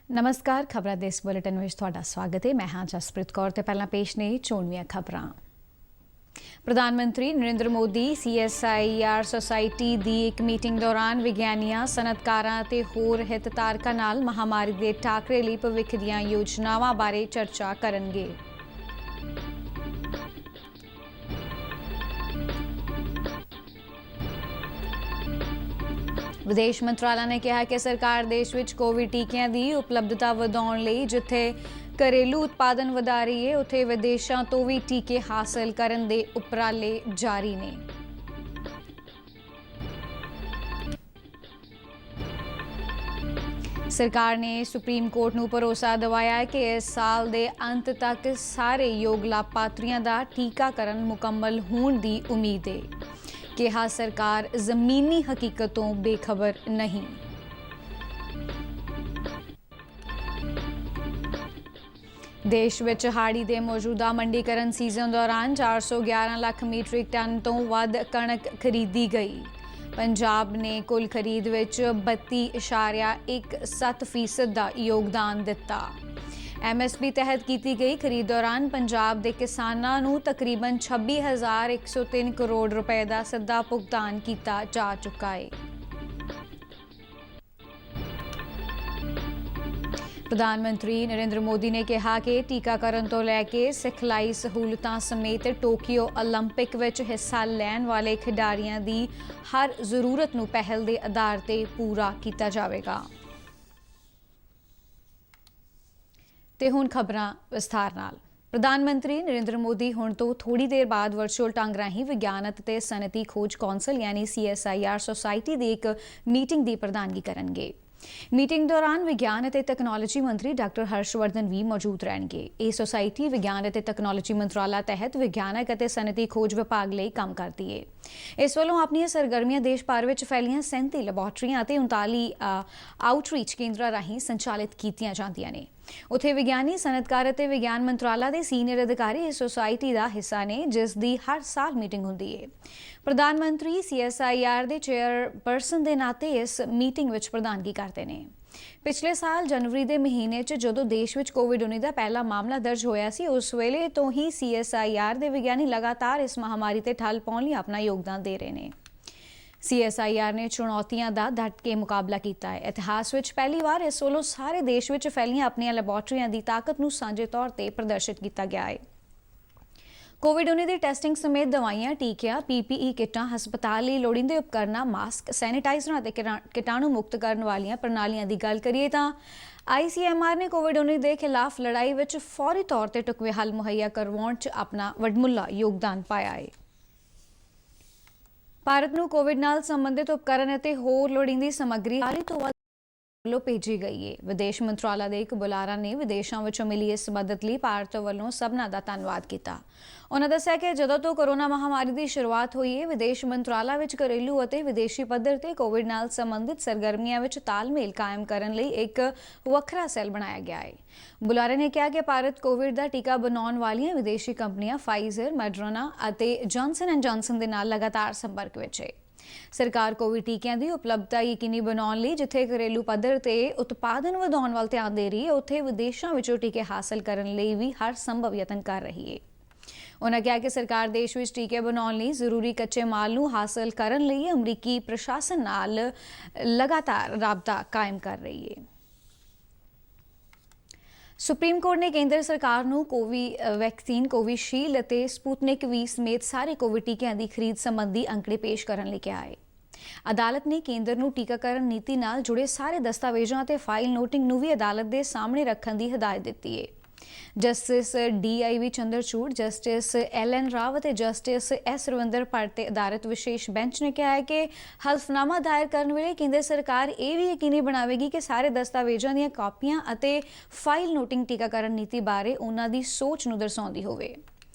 नमस्कार खबरां देश बुलेटिन में तुहाडा स्वागत है। मैं हाँ जसप्रीत कौर ते पहला पेश ने चोणवीआं खबरां। प्रधानमंत्री नरेंद्र मोदी CSIR सोसाइटी दी एक मीटिंग दौरान विग्यानियां सनतकारां ते होर हितधारकां नाल महामारी दे टाकरे लई भविख दीआं योजनावां बारे चर्चा करनगे। विदेश मंत्रालय ने कहा कि सरकार देश विच कोविड टीकिਆਂ ਦੀ ਉਪਲਬਧਤਾ ਵਧਾਉਣ ਲਈ ਜਿੱਥੇ ਘਰੇਲੂ ਉਤਪਾਦਨ ਵਧਾ ਰਹੀ ਹੈ ਉੱਥੇ ਵਿਦੇਸ਼ਾਂ ਤੋਂ ਵੀ ਟੀਕੇ ਹਾਸਲ ਕਰਨ ਦੇ ਉਪਰਾਲੇ ਜਾਰੀ ਨੇ। सरकार ने सुप्रीम कोर्ट ਨੂੰ ਭਰੋਸਾ ਦਿਵਾਇਆ है कि इस साल के अंत तक सारे योग लाभार्थियों का टीकाकरण मुकम्मल होने की उम्मीद है। कहा सरकार जमीनी हकीकतों बेखबर नहीं। देश विच हाड़ी के मौजूदा मंडीकरण सीजन दौरान 411 लाख मीट्रिक टन तो वध कणक खरीदी गई। पंजाब ने कुल खरीद विच 32.17% का योगदान दिता। MSP तहत की गई खरीद दौरान पंजाब के किसानों को तकरीबन 26,103 करोड़ रुपए का सीधा भुगतान किया जा चुका है। प्रधानमंत्री नरेंद्र मोदी ने कहा कि टीकाकरण तो लैके सिखलाई सहूलतां समेत टोक्यो ओलंपिक विच हिस्सा लैण वाले खिडारियों की हर जरूरत नूं पहल के आधार पर पूरा किया जाएगा। ते हुण खबरां विस्तार नाल। प्रधानमंत्री नरेंद्र मोदी हुण तो थोड़ी देर बाद वर्चुअल ढंग राहीं विज्ञान ते सनअती खोज कौंसल यानी CSIR सोसाइटी की एक मीटिंग की प्रधानगी करनगे। मीटिंग दौरान विज्ञान ते तकनोलॉजी मंत्री डॉक्टर हर्षवर्धन भी मौजूद रहेंगे। ये सोसाइटी विज्ञान ते तकनोलॉजी मंत्रालय तहत विज्ञानक ते सनअती खोज विभाग लई काम करती है। इस वालों अपनी सरगर्मियां देश भर में फैलियां 37 लैबोरेटरियां ते 39 आउटरीच केंद्रां राहीं संचालित कीतियां जांदियां ने। उत्थे विज्ञानी सनअतकार ते विज्ञान मंत्रालय के सीनियर अधिकारी इस सोसाइटी का हिस्सा ने जिसकी हर साल मीटिंग होंदी है। प्रधानमंत्री CSIR के चेयरपर्सन के नाते इस मीटिंग विच प्रधानगी करते हैं। पिछले साल जनवरी के महीने जदों देश में कोविड-19 का पहला मामला दर्ज होया सी उस वेले तो ही CSIR के विज्ञानी लगातार इस महामारी ते ठल पाउण लई अपना योगदान दे रहे हैं। CSIR ने चुनौतियों का डट के मुकाबला किया है। इतिहास में पहली बार इस वालों सारे देश में फैलियां अपनी लैबोरेटरियां की ताकत नूं साझे तौर पर प्रदर्शित किया गया है। कोविड-19 की टेस्टिंग समेत दवाइयां टीकियां PPE किटां हस्पताल लई लोड़ींदे उपकरण मास्क सैनिटाइजर ते कीटाणु मुक्त करने वाली प्रणालियां की गल करिए तां ICMR ने कोविड-19 के खिलाफ लड़ाई में फौरी तौर पर ढुकवे हल मुहैया करवाउण च अपना वडमुला योगदान पाया है। भारत नूं कोविड नाल संबंधित उपकरण ते होर लोड़ींदी समग्री हाली तो वध ਵੱਲੋਂ भेजी गई है। विदेश मंत्रालय के एक बुलारा ने विदेशों में मिली इस मदद लिए भारत वालों सबना का धन्यवाद किया। उन्होंने दस्सिया कि जदों तो कोरोना महामारी की शुरुआत हुई है विदेश मंत्रालय में घरेलू और विदेशी पद्धर से कोविड नाल संबंधित सरगर्मियों में तालमेल कायम करने लई एक वखरा सैल बनाया गया है। बुलारे ने कहा कि भारत कोविड का टीका बनाने वाली विदेशी कंपनियां फाइजर मैडरोना और जॉनसन एंड जॉनसन के नाल लगातार संपर्क में है। सरकार कोविड टीकिਆਂ की उपलब्धता यकीनी बनाने ਲਈ जिथे घरेलू पद्धर ते उत्पादन ਵਧਾਉਣ ਵੱਲ ध्यान दे रही है उत्थे विदेशों विचों टीके हासिल करने ਲਈ भी हर संभव यतन कर रही है। उन्होंने कहा कि सरकार देश में टीके बनाने ਲਈ जरूरी कच्चे माल ਨੂੰ हासिल करने ਲਈ अमरीकी प्रशासन नाल लगातार राबता कायम कर रही है। सुप्रीम कोर्ट ने केंद्र सरकार को वैक्सीन कोविशील्ड और स्पुतनिक V समेत सारे कोविड टीकिਆਂ की खरीद संबंधी अंकड़े पेश करने लई कहा है। अदालत ने केंद्र को टीकाकरण नीति नाल जुड़े सारे दस्तावेजों और फाइल नोटिंग भी अदालत के सामने रखने की हिदायत दी है। Justice DIV Chandrachud, justice LN Rao और जस्टिस S रविंदर भट्ट ते आधारित विशेष बेंच ने कहा है कि हल्फनामा दायर करने वेले केंद्र सरकार ये भी यकीनी बनावेगी कि सारे दस्तावेजों दी कापियां और फाइल नोटिंग टीकाकरण नीति बारे उन्हां दी सोच नूं दर्शाउंदी होवे।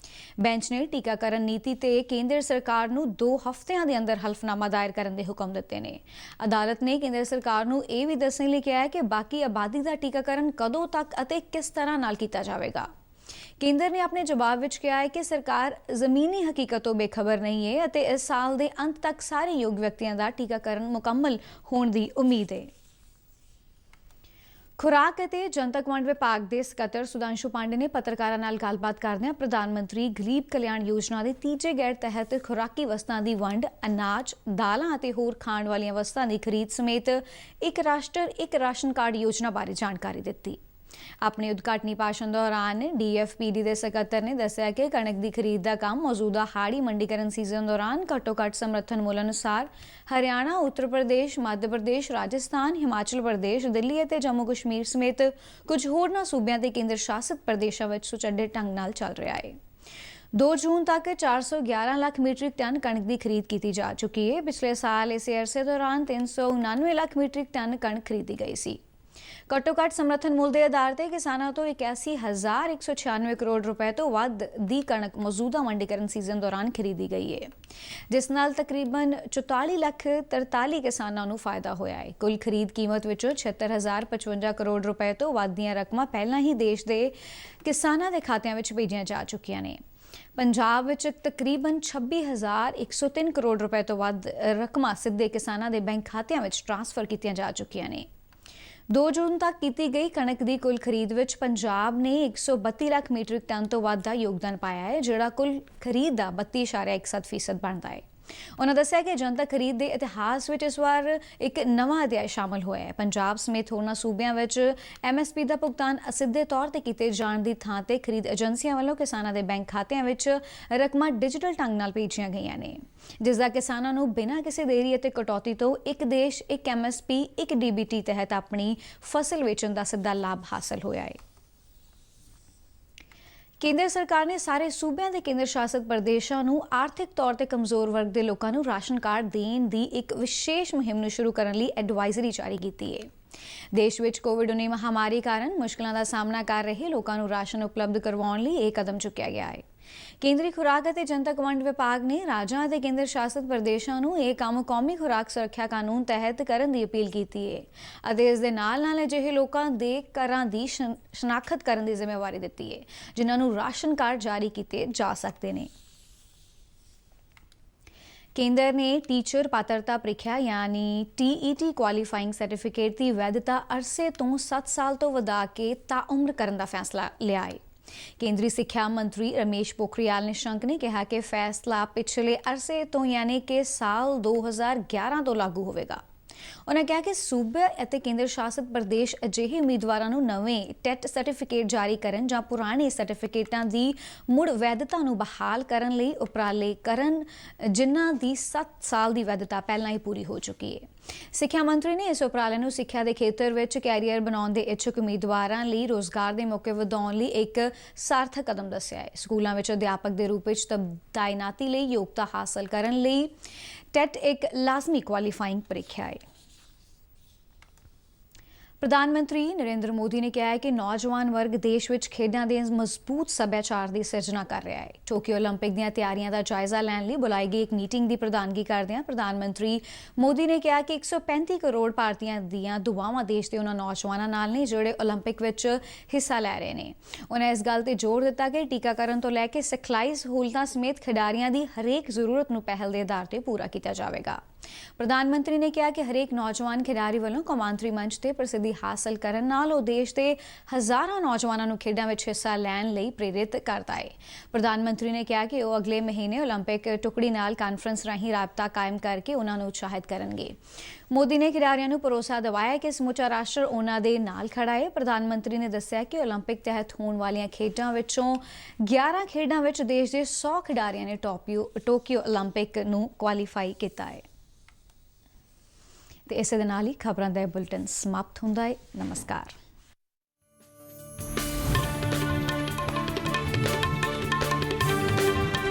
बेंच ने टीकाकरण नीति ते केंद्र सरकार नूं 2 हफ्तिਆਂ के अंदर हल्फनामा दायर करने के हुक्म दिते ने। अदालत ने केंद्र सरकार नूं यह भी दस्सण लई कहा है कि बाकी आबादी का टीकाकरण कदों तक और किस तरह नाल किया जाएगा। केंद्र ने अपने जवाब में कहा है कि सरकार जमीनी हकीकतों बेखबर नहीं है और इस साल के अंत तक सारे योग्य व्यक्तियों का टीकाकरण मुकम्मल होने की उम्मीद है। ਖੁਰਾਕ ਅਤੇ ਜਨਤਕ ਵੰਡ ਵਿਭਾਗ ਦੇ ਸਕੱਤਰ ਸੁਦਾਂਸ਼ੂ ਪਾਂਡੇ ਨੇ ਪੱਤਰਕਾਰਾਂ ਨਾਲ ਗੱਲਬਾਤ ਕਰਦਿਆਂ ਪ੍ਰਧਾਨ ਮੰਤਰੀ ਗਰੀਬ ਕਲਿਆਣ ਯੋਜਨਾ ਦੇ ਤੀਜੇ ਗੇੜ ਤਹਿਤ ਖੁਰਾਕੀ ਵਸਤਾਂ ਦੀ ਵੰਡ, ਅਨਾਜ, ਦਾਲਾਂ ਅਤੇ ਹੋਰ ਖਾਣ ਵਾਲੀਆਂ ਵਸਤਾਂ ਦੀ ਖਰੀਦ ਸਮੇਤ ਇੱਕ ਰਾਸ਼ਟਰ ਇੱਕ ਰਾਸ਼ਨ ਕਾਰਡ ਯੋਜਨਾ ਬਾਰੇ ਜਾਣਕਾਰੀ ਦਿੱਤੀ। ਆਪਣੇ ਉਦਘਾਟਨੀ ਭਾਸ਼ਣ ਦੌਰਾਨ DFPD ਦੇ ਸਕੱਤਰ ਨੇ ਦੱਸਿਆ ਕਿ ਕਣਕ ਦੀ ਖਰੀਦ ਦਾ ਕੰਮ ਮੌਜੂਦਾ ਹਾੜੀ ਮੰਡੀਕਰਨ ਸੀਜ਼ਨ ਦੌਰਾਨ ਘੱਟੋ-ਘੱਟ ਸਮਰਥਨ ਮੁੱਲ ਅਨੁਸਾਰ ਹਰਿਆਣਾ, ਉੱਤਰ ਪ੍ਰਦੇਸ਼, ਮੱਧ ਪ੍ਰਦੇਸ਼, ਰਾਜਸਥਾਨ, ਹਿਮਾਚਲ ਪ੍ਰਦੇਸ਼, ਦਿੱਲੀ ਅਤੇ ਜੰਮੂ ਕਸ਼ਮੀਰ ਸਮੇਤ ਕੁਝ ਹੋਰਨਾਂ ਸੂਬਿਆਂ ਤੇ ਕੇਂਦਰ ਸ਼ਾਸਿਤ ਪ੍ਰਦੇਸ਼ਾਂ ਵਿੱਚ ਸੁਚੱਜੇ ਢੰਗ ਨਾਲ ਚੱਲ ਰਿਹਾ ਹੈ। 2 ਜੂਨ ਤੱਕ 411 ਲੱਖ ਮੀਟ੍ਰਿਕ ਟਨ ਕਣਕ ਦੀ ਖਰੀਦ ਕੀਤੀ ਜਾ ਚੁੱਕੀ ਹੈ। ਪਿਛਲੇ ਸਾਲ ਇਸੇ ਅਰਸੇ ਦੌਰਾਨ 399 ਲੱਖ ਮੀਟ੍ਰਿਕ ਟਨ ਕਣਕ ਖਰੀਦੀ ਗਈ ਸੀ। ਘੱਟੋ-ਘੱਟ ਸਮਰਥਨ ਮੁੱਲ ਦੇ ਆਧਾਰ ਤੇ ਕਿਸਾਨਾਂ ਤੋਂ 81,196 ਕਰੋੜ ਰੁਪਏ ਤੋਂ ਵੱਧ ਦੀ ਕਣਕ ਮੌਜੂਦਾ ਮੰਡੀਕਰਨ ਸੀਜ਼ਨ ਦੌਰਾਨ ਖਰੀਦੀ ਗਈ ਹੈ, ਜਿਸ ਨਾਲ ਤਕਰੀਬਨ 44,43 ਕਿਸਾਨਾਂ ਨੂੰ ਫਾਇਦਾ ਹੋਇਆ ਹੈ। ਕੁੱਲ ਖਰੀਦ ਕੀਮਤ ਵਿੱਚੋਂ 76,055 ਕਰੋੜ ਰੁਪਏ ਤੋਂ ਵੱਧ ਦੀਆਂ ਰਕਮਾਂ ਪਹਿਲਾਂ ਹੀ ਦੇਸ਼ ਦੇ ਕਿਸਾਨਾਂ ਦੇ ਖਾਤਿਆਂ ਵਿੱਚ ਭੇਜੀਆਂ ਜਾ ਚੁੱਕੀਆਂ ਨੇ। ਪੰਜਾਬ ਵਿੱਚ ਤਕਰੀਬਨ 26,103 ਕਰੋੜ ਰੁਪਏ ਤੋਂ ਵੱਧ ਰਕਮਾਂ ਸਿੱਧੇ ਕਿਸਾਨਾਂ ਦੇ ਬੈਂਕ ਖਾਤਿਆਂ ਵਿੱਚ ਟ੍ਰਾਂਸਫਰ ਕੀਤੀਆਂ ਜਾ ਚੁੱਕੀਆਂ ਨੇ। 2 ਜੂਨ ਤੱਕ ਕੀਤੀ ਗਈ ਕਣਕ ਦੀ ਕੁੱਲ ਖਰੀਦ ਵਿੱਚ ਪੰਜਾਬ ਨੇ 132 ਲੱਖ ਮੀਟ੍ਰਿਕ ਟਨ ਤੋਂ ਵੱਧ ਦਾ ਯੋਗਦਾਨ ਪਾਇਆ ਹੈ, ਜਿਹੜਾ ਕੁੱਲ ਖਰੀਦ ਦਾ 32.61% ਬਣਦਾ ਹੈ। ਉਨ੍ਹਾਂ ਦੱਸਿਆ ਕਿ ਜਨਤਕ ਖਰੀਦ ਦੇ ਇਤਿਹਾਸ ਵਿੱਚ ਇਸ ਵਾਰ ਇੱਕ ਨਵਾਂ ਅਧਿਆਇ ਸ਼ਾਮਲ ਹੋਇਆ ਹੈ। ਪੰਜਾਬ ਸਮੇਤ ਹੋਰਨਾਂ ਸੂਬਿਆਂ ਵਿੱਚ MSP ਦਾ ਭੁਗਤਾਨ ਅਸਿੱਧੇ ਤੌਰ ਤੇ ਕੀਤੇ ਜਾਣ ਦੀ ਥਾਂ ਤੇ ਖਰੀਦ ਏਜੰਸੀਆਂ ਵੱਲੋਂ ਕਿਸਾਨਾਂ ਦੇ ਬੈਂਕ ਖਾਤਿਆਂ ਵਿੱਚ ਰਕਮਾਂ ਡਿਜੀਟਲ ਢੰਗ ਨਾਲ ਭੇਜੀਆਂ ਗਈਆਂ ਨੇ, ਜਿਸ ਦਾ ਕਿਸਾਨਾਂ ਨੂੰ ਬਿਨਾਂ ਕਿਸੇ ਦੇਰੀ ਅਤੇ ਕਟੌਤੀ ਤੋਂ ਇੱਕ ਦੇਸ਼ ਇੱਕ MSP ਇੱਕ DBT ਤਹਿਤ ਆਪਣੀ ਫਸਲ ਵੇਚਣ ਦਾ ਸਿੱਧਾ ਲਾਭ ਹਾਸਲ ਹੋਇਆ ਹੈ। ਕੇਂਦਰ ਸਰਕਾਰ ਨੇ ਸਾਰੇ ਸੂਬਿਆਂ ਦੇ ਕੇਂਦਰ ਸ਼ਾਸਿਤ ਪ੍ਰਦੇਸ਼ਾਂ ਨੂੰ ਆਰਥਿਕ ਤੌਰ ਤੇ ਕਮਜ਼ੋਰ ਵਰਗ ਦੇ ਲੋਕਾਂ ਨੂੰ ਰਾਸ਼ਨ ਕਾਰਡ ਦੇਣ ਦੀ ਇੱਕ ਵਿਸ਼ੇਸ਼ ਮੁਹਿੰਮ ਨੂੰ ਸ਼ੁਰੂ ਕਰਨ ਲਈ ਐਡਵਾਈਜ਼ਰੀ ਜਾਰੀ ਕੀਤੀ ਹੈ। ਦੇਸ਼ ਵਿੱਚ ਕੋਵਿਡ-19 ਮਹਾਮਾਰੀ ਕਾਰਨ ਮੁਸ਼ਕਲਾਂ ਦਾ ਸਾਹਮਣਾ ਕਰ ਰਹੇ ਲੋਕਾਂ ਨੂੰ ਰਾਸ਼ਨ ਉਪਲਬਧ ਕਰਵਾਉਣ ਲਈ ਇਹ ਕਦਮ ਚੁੱਕਿਆ ਗਿਆ ਹੈ। ਕੇਂਦਰੀ ਖੁਰਾਕ ਅਤੇ ਜਨਤਕ ਵੰਡ ਵਿਭਾਗ ਨੇ ਰਾਜਾਂ ਅਤੇ ਕੇਂਦਰ ਸ਼ਾਸਿਤ ਪ੍ਰਦੇਸ਼ਾਂ ਨੂੰ ਇਹ ਕੰਮ ਕੌਮੀ ਖੁਰਾਕ ਸੁਰੱਖਿਆ ਕਾਨੂੰਨ ਤਹਿਤ ਕਰਨ ਦੀ ਅਪੀਲ ਕੀਤੀ ਹੈ ਅਤੇ ਇਸ ਦੇ ਨਾਲ-ਨਾਲ ਅਜਿਹੇ ਲੋਕਾਂ ਦੇ ਘਰਾਂ ਦੀ ਸ਼ਨਾਖਤ ਕਰਨ ਦੀ ਜ਼ਿੰਮੇਵਾਰੀ ਦਿੱਤੀ ਹੈ, ਜਿਨ੍ਹਾਂ ਨੂੰ ਰਾਸ਼ਨ ਕਾਰਡ ਜਾਰੀ ਕੀਤੇ ਜਾ ਸਕਦੇ ਨੇ। ਕੇਂਦਰ ਨੇ ਟੀਚਰ ਪਾਤਰਤਾ ਪ੍ਰੀਖਿਆ ਯਾਨੀ TET ਕੁਆਲੀਫਾਈਂਗ ਸਰਟੀਫਿਕੇਟ ਦੀ ਵੈਧਤਾ ਅਰਸੇ ਤੋਂ 7 ਸਾਲ ਤੋਂ ਵਧਾ ਕੇ ਤਾਉਮਰ ਕਰਨ ਦਾ ਫੈਸਲਾ ਲਿਆ ਹੈ। ਕੇਂਦਰੀ ਸਿੱਖਿਆ ਮੰਤਰੀ ਰਮੇਸ਼ ਪੋਖਰਿਆਲ ਨਿਸ਼ੰਕ ਨੇ ਕਿਹਾ ਕਿ ਫੈਸਲਾ ਪਿਛਲੇ ਅਰਸੇ ਤੋਂ ਯਾਨੀ ਕਿ ਸਾਲ 2011 ਤੋਂ ਲਾਗੂ ਹੋਵੇਗਾ। ਉਨ੍ਹਾਂ ਕਿਹਾ ਕਿ ਸੂਬੇ ਅਤੇ ਕੇਂਦਰ ਸ਼ਾਸਿਤ ਪ੍ਰਦੇਸ਼ ਅਜਿਹੇ ਉਮੀਦਵਾਰਾਂ ਨੂੰ ਨਵੇਂ ਟੈਟ ਸਰਟੀਫਿਕੇਟ ਜਾਰੀ ਕਰਨ ਜਾਂ ਪੁਰਾਣੇ ਸਰਟੀਫਿਕੇਟਾਂ ਦੀ ਮੁੜ ਵੈਧਤਾ ਨੂੰ ਬਹਾਲ ਕਰਨ ਲਈ ਉਪਰਾਲੇ ਕਰਨ, ਜਿਨ੍ਹਾਂ ਦੀ 7 ਸਾਲ ਦੀ ਵੈਧਤਾ ਪਹਿਲਾਂ ਹੀ ਪੂਰੀ ਹੋ ਚੁੱਕੀ ਹੈ। ਸਿੱਖਿਆ ਮੰਤਰੀ ਨੇ ਇਸ ਉਪਰਾਲੇ ਨੂੰ ਸਿੱਖਿਆ ਦੇ ਖੇਤਰ ਵਿੱਚ ਕੈਰੀਅਰ ਬਣਾਉਣ ਦੇ ਇੱਛੁਕ ਉਮੀਦਵਾਰਾਂ ਲਈ ਰੋਜ਼ਗਾਰ ਦੇ ਮੌਕੇ ਵਧਾਉਣ ਲਈ ਇੱਕ ਸਾਰਥਕ ਕਦਮ ਦੱਸਿਆ ਹੈ। ਸਕੂਲਾਂ ਵਿੱਚ ਅਧਿਆਪਕ ਦੇ ਰੂਪ ਵਿੱਚ ਤਾਇਨਾਤੀ ਲਈ ਯੋਗਤਾ ਹਾਸਲ ਕਰਨ ਲਈ ਟੈਟ ਇੱਕ ਲਾਜ਼ਮੀ ਕੁਆਲੀਫਾਈਂਗ ਪ੍ਰੀਖਿਆ ਹੈ। ਪ੍ਰਧਾਨ ਮੰਤਰੀ ਨਰਿੰਦਰ ਮੋਦੀ ਨੇ ਕਿਹਾ ਹੈ ਕਿ ਨੌਜਵਾਨ ਵਰਗ ਦੇਸ਼ ਵਿੱਚ ਖੇਡਾਂ ਦੇ ਮਜ਼ਬੂਤ ਸੱਭਿਆਚਾਰ ਦੀ ਸਿਰਜਣਾ ਕਰ ਰਿਹਾ ਹੈ। ਟੋਕੀਓ ਓਲੰਪਿਕ ਦੀਆਂ ਤਿਆਰੀਆਂ ਦਾ ਜਾਇਜ਼ਾ ਲੈਣ ਲਈ ਬੁਲਾਈ ਗਈ ਇੱਕ ਮੀਟਿੰਗ ਦੀ ਪ੍ਰਧਾਨਗੀ ਕਰਦਿਆਂ ਪ੍ਰਧਾਨ ਮੰਤਰੀ ਮੋਦੀ ਨੇ ਕਿਹਾ ਕਿ 135 ਕਰੋੜ ਭਾਰਤੀਆਂ ਦੀਆਂ ਦੁਆਵਾਂ ਦੇਸ਼ ਦੇ ਉਹਨਾਂ ਨੌਜਵਾਨਾਂ ਨਾਲ ਨੇ ਜਿਹੜੇ ਓਲੰਪਿਕ ਵਿੱਚ ਹਿੱਸਾ ਲੈ ਰਹੇ ਨੇ। ਉਨ੍ਹਾਂ ਇਸ ਗੱਲ ਤੇ ਜ਼ੋਰ ਦਿੱਤਾ ਕਿ ਟੀਕਾਕਰਨ ਤੋਂ ਲੈ ਕੇ ਸਿਖਲਾਈ ਸਹੂਲਤਾਂ ਸਮੇਤ ਖਿਡਾਰੀਆਂ ਦੀ ਹਰੇਕ ਜ਼ਰੂਰਤ ਨੂੰ ਪਹਿਲ ਦੇ ਆਧਾਰ ਤੇ ਪੂਰਾ ਕੀਤਾ ਜਾਵੇਗਾ। ਪ੍ਰਧਾਨ ਮੰਤਰੀ ਨੇ ਕਿਹਾ ਕਿ ਹਰੇਕ ਨੌਜਵਾਨ ਖਿਡਾਰੀ ਵੱਲੋਂ ਕੌਮਾਂਤਰੀ ਮੰਚ ਤੇ ਪ੍ਰਸਿੱਧੀ ਹਾਸਲ ਕਰਨ ਨਾਲ ਉਹ ਦੇਸ਼ ਦੇ ਹਜ਼ਾਰਾਂ ਨੌਜਵਾਨਾਂ ਨੂੰ ਖੇਡਾਂ ਵਿੱਚ ਹਿੱਸਾ ਲੈਣ ਲਈ ਪ੍ਰੇਰਿਤ ਕਰਦਾ ਹੈ। ਪ੍ਰਧਾਨ ਮੰਤਰੀ ਨੇ ਕਿਹਾ ਕਿ ਉਹ ਅਗਲੇ ਮਹੀਨੇ ਓਲੰਪਿਕ ਟੁਕੜੀ ਨਾਲ ਕਾਨਫਰੰਸ ਰਾਹੀਂ ਰਾਬਤਾ ਕਾਇਮ ਕਰਕੇ ਉਹਨਾਂ ਨੂੰ ਉਤਸ਼ਾਹਿਤ ਕਰਨਗੇ। ਮੋਦੀ ਨੇ ਖਿਡਾਰੀਆਂ ਨੂੰ ਭਰੋਸਾ ਦਿਵਾਇਆ ਕਿ ਸਮੁੱਚਾ ਰਾਸ਼ਟਰ ਉਹਨਾਂ ਦੇ ਨਾਲ ਖੜਾ ਹੈ। ਪ੍ਰਧਾਨ ਮੰਤਰੀ ਨੇ ਦੱਸਿਆ ਕਿ ਓਲੰਪਿਕ ਤਹਿਤ ਹੋਣ ਵਾਲੀਆਂ ਖੇਡਾਂ ਵਿੱਚੋਂ 11 ਖੇਡਾਂ ਵਿੱਚ ਦੇਸ਼ ਦੇ 100 ਖਿਡਾਰੀਆਂ ਨੇ ਟੋਕੀਓ ਓਲੰਪਿਕ ਨੂੰ ਕੁਆਲੀਫਾਈ ਕੀਤਾ ਹੈ। ਤੇ ਇਸੇ ਦੇ ਨਾਲ ਹੀ ਖਬਰਾਂ ਦਾ ਬੁਲਟਨ ਸਮਾਪਤ ਹੁੰਦਾ ਹੈ। ਨਮਸਕਾਰ।